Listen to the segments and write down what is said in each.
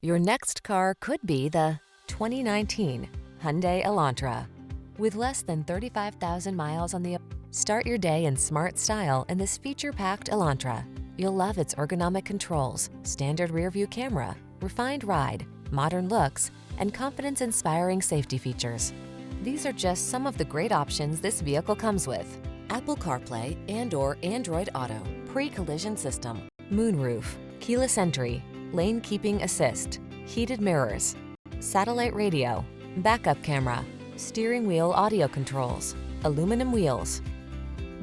Your next car could be the 2019 Hyundai Elantra. With less than 35,000 miles on the... Start your day in smart style in this feature-packed Elantra. You'll love its ergonomic controls, standard rear-view camera, refined ride, modern looks, and confidence-inspiring safety features. These are just some of the great options this vehicle comes with: Apple CarPlay and/or Android Auto, pre-collision system, moonroof, keyless entry, lane keeping assist, heated mirrors, satellite radio, backup camera, steering wheel audio controls, aluminum wheels.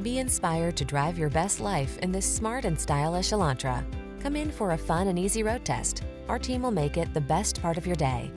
Be inspired to drive your best life in this smart and stylish Elantra. Come in for a fun and easy road test. Our team will make it the best part of your day.